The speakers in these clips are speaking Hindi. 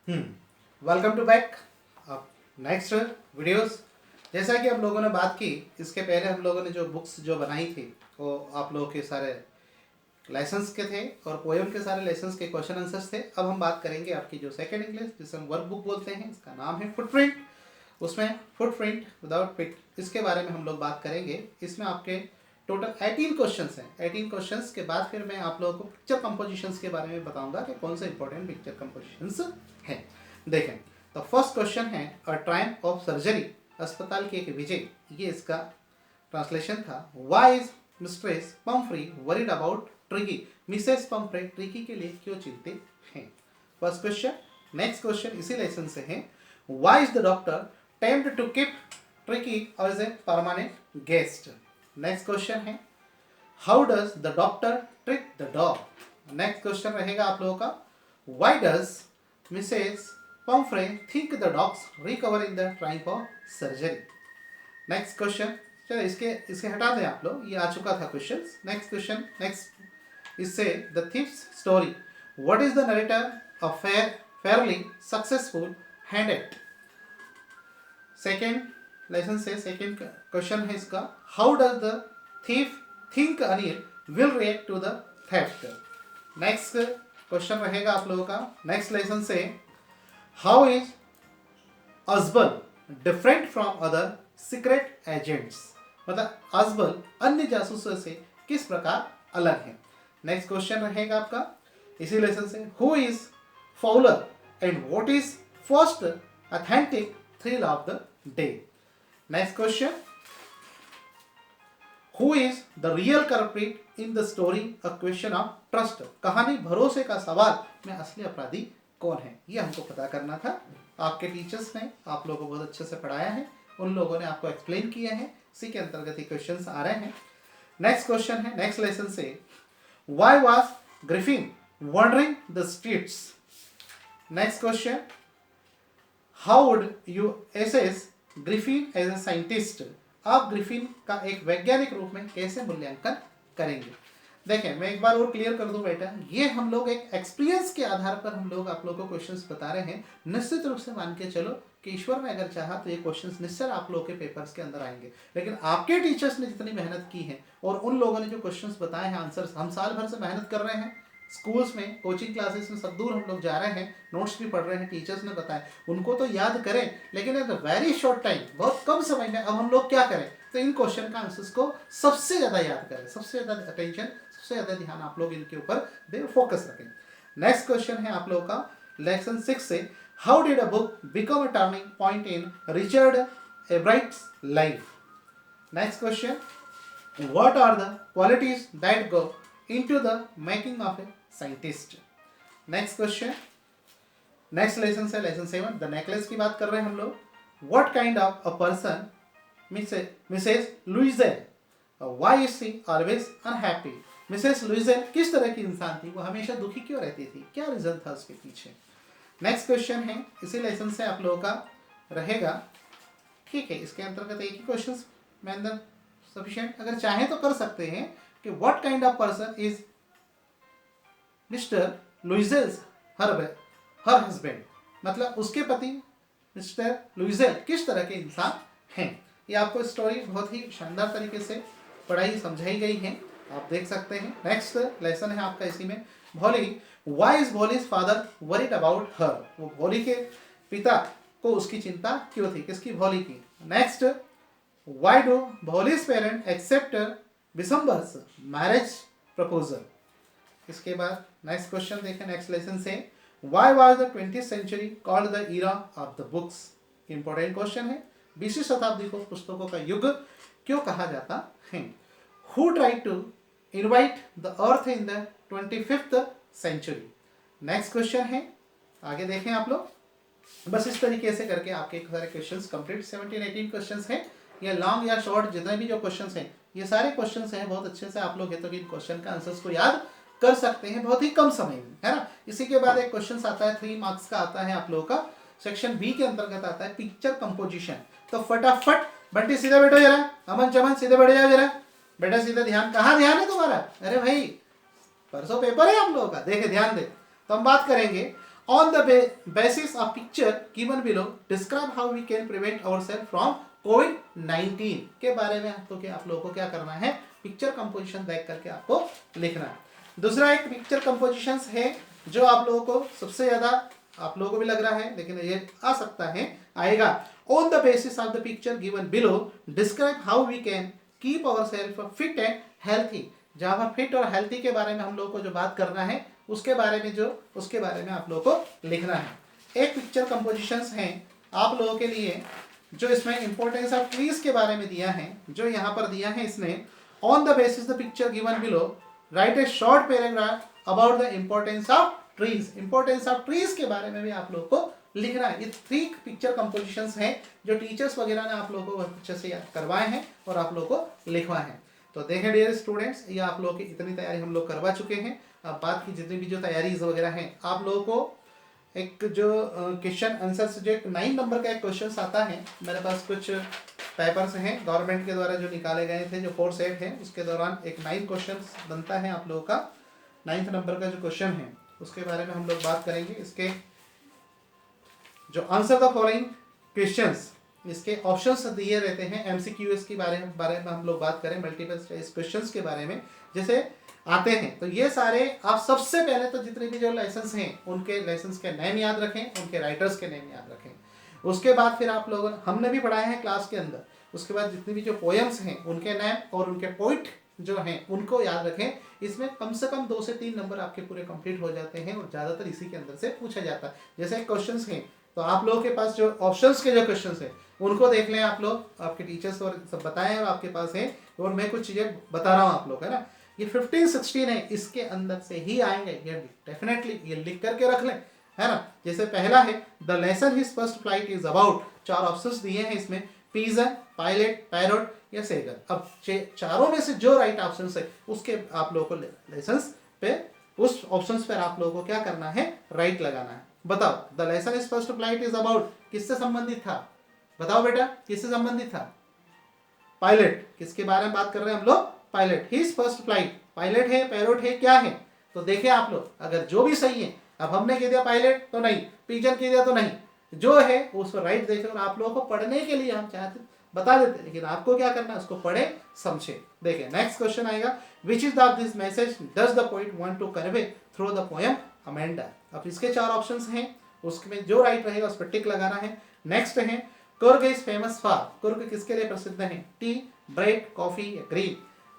Welcome to back. अब नेक्स्ट वीडियोस। जैसा कि हम लोगों ने बात की, इसके पहले हम लोगों ने जो बुक्स जो बनाई थी वो आप लोगों के सारे लेसन्स के थे और पोएम के सारे लेसन्स के क्वेश्चन आंसर्स थे। अब हम बात करेंगे आपकी जो सेकेंड इंग्लिश, जिसे हम वर्क बुक बोलते हैं, इसका नाम है फुटप्रिंट। उसमें फुटप्रिंट विदाउट पिट, इसके बारे में हम लोग बात करेंगे। इसमें आपके टोटल 18 क्वेश्चंस हैं। 18 क्वेश्चंस के बाद फिर मैं आप लोगों को पिक्चर कंपोजिशंस के बारे में बताऊंगा कि कौन से इंपॉर्टेंट पिक्चर कंपोजिशंस हैं। देखें, तो फर्स्ट क्वेश्चन है अ टाइम ऑफ सर्जरी, अस्पताल की एक विजय, ये इसका ट्रांसलेशन था। Why is mistress Pumphrey worried about Tricki, Mrs Pumphrey Tricki के लिए क्यों चिंतित हैं। First question. नेक्स्ट क्वेश्चन इसी लेसन से है, why is the doctor tempt to keep Tricki as a permanent guest. Next question है, how does the doctor treat the dog. Next question रहेगा आप लोगों का, why does Mrs Pumphrey think the dog's recover in the time of surgery. Next question, चलो इसके हटा दें आप लोग, ये आ चुका था क्वेश्चन। नेक्स्ट क्वेश्चन, नेक्स्ट इससे the thief's story, what is the narrator of fairly successful hand act. Second lesson से सेकेंड क्वेश्चन है इसका, how does the thief think Anil will react to the theft. Next question रहेगा आप लोगों का नेक्स्ट लेसन से, how is Ausable different from other secret agents, मतलब अजबल अन्य जासूसों से किस प्रकार अलग है। नेक्स्ट क्वेश्चन रहेगा आपका इसी लेसन से, who is Fowler and what is first authentic thrill of the day. Next question, who is the real culprit in the story, a question of trust, कहानी भरोसे का सवाल में असली अपराधी कौन है, ये हमको पता करना था। आपके टीचर्स ने आप लोगों को बहुत अच्छे से पढ़ाया है, उन लोगों ने आपको एक्सप्लेन किया है, इसी के अंतर्गत ये क्वेश्चंस आ रहे हैं। नेक्स्ट क्वेश्चन है नेक्स्ट लेसन से, why was Griffin wandering the streets. Next question, how would you assess Griffin as a scientist, आप ग्रिफिन का एक वैज्ञानिक रूप में कैसे मूल्यांकन करेंगे। देखें, मैं एक बार और क्लियर कर दूं बेटा, ये हम लोग एक एक्सपीरियंस के आधार पर हम लोग आप लोगों को क्वेश्चंस बता रहे हैं। निश्चित रूप से मान के चलो कि ईश्वर ने अगर चाहा तो ये क्वेश्चंस निश्चय आप लोगों के पेपर्स के अंदर आएंगे, लेकिन आपके टीचर्स ने जितनी मेहनत की है और उन लोगों ने जो क्वेश्चंस बताए हैं आंसर्स, हम साल भर से मेहनत कर रहे हैं, स्कूल्स में कोचिंग क्लासेस में सब दूर हम लोग जा रहे हैं, नोट्स भी पढ़ रहे हैं, टीचर्स ने बताया, उनको तो याद करें, लेकिन इन वेरी शॉर्ट टाइम, बहुत कम समय में अब हम लोग क्या करें, तो इन क्वेश्चन का आंसर्स को सबसे ज़्यादा याद करें, सबसे ज़्यादा अटेंशन, सबसे ज़्यादा ध्यान आप लोग इनके ऊपर दे, फोकस रखें। नेक्स्ट क्वेश्चन है आप लोगों का लेसन 6 से, how did a book become a turning point in Richard Ebright's life. Next question, what are the qualities that go into the making of a scientist. Next question, next lesson से लेसन 7, द नेकलेस की बात कर रहे हैं हम लोग। What kind of a person Mrs Loisel, why is she always unhappy. Mrs लुइजेल किस तरह की इंसान थी, वो हमेशा दुखी क्यों रहती थी, क्या रीजन था उसके पीछे। नेक्स्ट क्वेश्चन है इसी लेसन से आप लोगों का रहेगा, ठीक है, इसके अंतर्गत एक ही क्वेश्चन में अंदर सफिशिएंट, अगर चाहें तो कर सकते हैं कि what kind of person is Mr Loisel's her husband, मतलब उसके पति मिस्टर लुइजेल किस तरह के इंसान हैं। ये आपको स्टोरी बहुत ही शानदार तरीके से पढ़ाई समझाई गई है, आप देख सकते हैं। नेक्स्ट लेसन है आपका इसी में, भोली, why is Bholi's father worried about her, वो भोली के पिता को उसकी चिंता क्यों थी, किसकी, भोली की। Next, why do Bholi's parent accept Bishamber's marriage proposal. इसके बाद नेक्स्ट क्वेश्चन देखें नेक्स्ट लेसन से, why was the 20th century called the era of the books. Important question है, 20वीं शताब्दी को पुस्तकों का युग क्यों कहा जाता है। Who tried to invite the earth in the 25th century. Next question है, आगे देखें आप लोग, बस इस तरीके से करके आपके सारे क्वेश्चंस कंप्लीट 17-18 क्वेश्चंस हैं, ये लॉन्ग या शॉर्ट जितने भी जो क्वेश्चंस हैं, ये सारे क्वेश्चंस हैं, बहुत अच्छे से आप लोग तो इन क्वेश्चन का आंसर्स को याद कर सकते हैं बहुत ही कम समय में, है ना। इसी के बाद एक क्वेश्चन आता है 3 मार्क्स का, आता है आप लोगों का सेक्शन बी के अंतर्गत आता है पिक्चर कंपोजिशन। तो फटाफट बंटी सीधे बैठो जरा, अमन चमन सीधे बैठ जाओ जरा, बेटा सीधे ध्यान, कहाँ ध्यान है तुम्हारा, अरे भाई परसों पेपर है आप लोगों का, देखे ध्यान दे। तो हम बात करेंगे on the basis of picture given below describe how we can prevent ourselves from कोविड-19 के बारे में आप लोगों को क्या करना है, पिक्चर कंपोजिशन देख करके आपको लिखना है। दूसरा एक पिक्चर कंपोजिशन है जो आप लोगों को सबसे ज्यादा आप लोगों को भी लग रहा है, लेकिन ये आ सकता है, आएगा। On the basis of the picture given below describe how we can keep ourselves fit and healthy. जहां पर फिट और हेल्थी के बारे में हम लोग को जो बात करना है उसके बारे में आप लोगों को लिखना है। एक पिक्चर कंपोजिशंस हैं आप लोगों के लिए जो इसमें इंपॉर्टेंस ऑफ ट्रीज के बारे में दिया है, जो यहाँ पर दिया है इसने। On the basis the picture given below right A short paragraph about the importance of trees. Importance of trees के बारे में भी आप लोगों को लिखना है। ये 3 पिक्चर कंपोजिशंस हैं जो टीचर्स वगैरह ने आप लोगों को अच्छे से याद करवाए हैं और आप लोगों को लिखवा है। तो देखें डियर स्टूडेंट्स, ये आप लोगों की इतनी तैयारी हम लोग करवा चुके हैं। अब बात की जितनी भी जो तैयारीज वगैरह हैं, आप लोगों को एक जो क्वेश्चन आंसर से जो 9 नंबर का एक क्वेश्चन आता है, मेरे पास कुछ पेपर्स हैं गवर्नमेंट के द्वारा जो निकाले गए थे, जो 4 सेट है, उसके दौरान एक 9 क्वेश्चन बनता है आप लोगों का। 9th नंबर का जो क्वेश्चन है उसके बारे में हम लोग बात करेंगे। इसके जो आंसर द फॉलोइंग क्वेश्चंस, इसके ऑप्शंस दिए रहते हैं। एमसीक्यूएस के बारे में हम लोग बात करें, मल्टीपल चॉइस क्वेश्चंस के बारे में जैसे आते हैं, तो ये सारे आप सबसे पहले तो जितने भी जो लाइसेंस हैं उनके लाइसेंस के नेम याद रखें, उनके राइटर्स के नेम याद रखें। उसके बाद फिर आप लोगों हमने भी पढ़ाए हैं क्लास के अंदर, उसके बाद जितनी भी जो पोएम्स हैं उनके नेम और उनके पोइट जो हैं उनको याद रखें। इसमें कम से कम 2 से 3 नंबर आपके पूरे कंप्लीट हो जाते हैं और ज़्यादातर इसी के अंदर से पूछा जाता है। जैसे क्वेश्चंस हैं तो आप लोगों के पास जो ऑप्शंस के जो क्वेश्चंस हैं उनको देख लें आप लोग, आपके टीचर्स और सब बताएं और आपके पास है, और मैं कुछ चीज़ें बता रहा हूँ आप लोग, है ना। ये 15-16 है, इसके अंदर से ही आएंगे, ये डेफिनेटली ये लिख करके रख लें, है ना। जैसे पहला है the lesson his first flight is about, 4 options दिए हैं इसमें, पिजन, पायलट, पैरोट या सेगर। अब चारों में से जो राइट ऑप्शन है उसके आप लोगों को लेसन्स पे, उस ऑप्शंस पर आप लोगों को क्या करना है, राइट लगाना है। बताओ the lesson his first flight is about किससे संबंधित था, बताओ बेटा किससे संबंधित था, पायलट। किसके बारे में बात कर रहे हैं हम लोग, pilot. His first flight, pilot है, पैरोट है, क्या है, तो देखें आप लोग अगर जो भी सही है, अब हमने कह दिया पायलट तो नहीं, पिजन कह दिया तो नहीं, जो है उस पर राइट देखें। और आप लोगों को पढ़ने के लिए हम चाहते बता देते, लेकिन आपको क्या करना है, उसको पढ़े समझे। देखें नेक्स्ट क्वेश्चन आएगा, which is the this message does the poet want to convey through the poem Amanda. अब इसके 4 ऑप्शंस हैं, उसमें जो राइट रहेगा उस पर टिक लगाना है। नेक्स्ट है Coorg is famous for, Coorg किसके लिए प्रसिद्ध है, टी, ब्रेड, कॉफी या ग्रीन।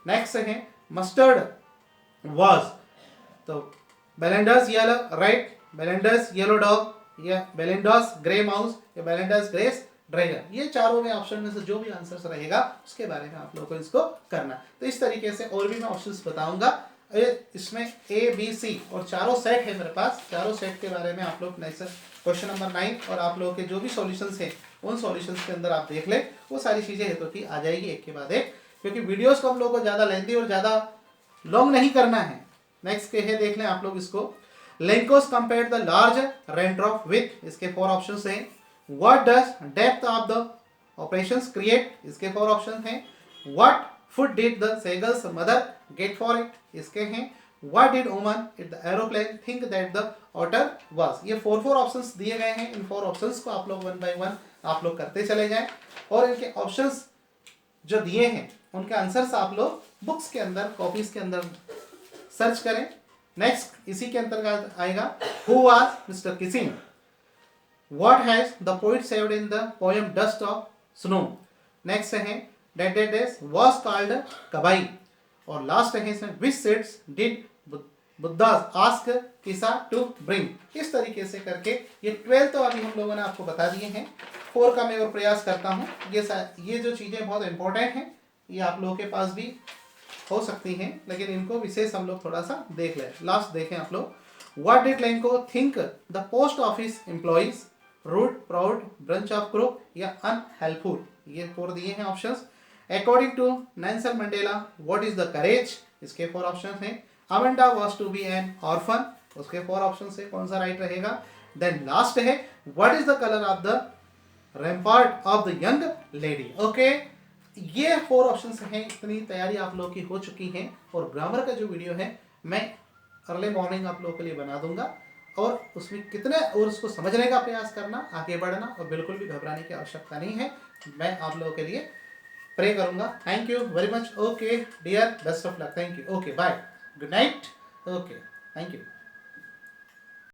नेक्स्ट है मस्टर्ड वाज, तो बेलेंडर्स येलो राइट, बेलेंडर्स येलो डॉग या बेलेंडर्स ग्रे माउस या बेलेंडर्स ग्रेस ड्रैगन। ये चारों में ऑप्शन में से जो भी आंसर रहेगा उसके बारे में आप लोगों को इसको करना। तो इस तरीके से और भी मैं ऑप्शंस बताऊंगा। इसमें ए बी सी और चारों सेट है मेरे पास, चारों सेट के बारे में आप लोग क्वेश्चन नंबर 9 और आप लोगों के जो भी सॉल्यूशंस हैं उन सॉल्यूशंस के अंदर आप देख ले, वो सारी चीजें है तो कि आ जाएगी एक के बाद एक, क्योंकि वीडियोस को हम लोग को ज़्यादा लेंथी और ज़्यादा लॉन्ग नहीं करना है। नेक्स्ट के है, देख लें आप लोग इसको, Lencho's compare the large raindrop with, इसके 4 ऑप्शंस हैं। What does depth of the operations create, इसके 4 ऑप्शंस हैं। What food did the seagull's mother get for it, इसके हैं। What did woman in the aeroplane think that the author was. ये 4 ऑप्शंस दिए गए हैं। इन 4 ऑप्शंस को आप लोग 1 बाय 1 आप लोग करते चले जाएं और इनके ऑप्शंस जो दिए हैं उनके आंसर्स आप लोग बुक्स के अंदर, कॉपीज के अंदर सर्च करें। नेक्स्ट इसी के अंतर्गत आएगा, who was mister Keesing, what has the poet saved in the poem dust of snow. Next है दैट डेज वाज कॉल्ड कबाई, और लास्ट है इसमें which seeds did Buddha ask किसा टू ब्रिंग। इस तरीके से करके ये 12 तो अभी हम लोगों ने आपको बता दिए हैं, 4 का मैं और प्रयास करता हूँ। ये जो चीज़ें बहुत इंपॉर्टेंट हैं, ये आप लोगों के पास भी हो सकती हैं, लेकिन इनको विशेष हम लोग थोड़ा सा देख लें। लास्ट देखें आप लोग, what did Lencho think the post office employees, rude, proud, bunch of crooks या अनहेल्पफुल। ये 4 दिए हैं options. According to Nelson Mandela what is the courage, इसके 4 ऑप्शंस हैं। Amanda was to be an orphan, उसके 4 ऑप्शंस है, कौन सा राइट रहेगा। देन लास्ट है what is the colour of the rampart of the young lady. Okay, ये 4 ऑप्शंस हैं। इतनी तैयारी आप लोगों की हो चुकी है और ग्रामर का जो वीडियो है मैं अर्ली मॉर्निंग आप लोगों के लिए बना दूंगा। और उसमें कितने और उसको समझने का प्रयास करना, आगे बढ़ना, और बिल्कुल भी घबराने की आवश्यकता नहीं है। मैं आप लोगों के लिए प्रे करूंगा। Thank you very much. Okay dear, best of luck. Thank you. Okay bye, good night. Okay, thank you.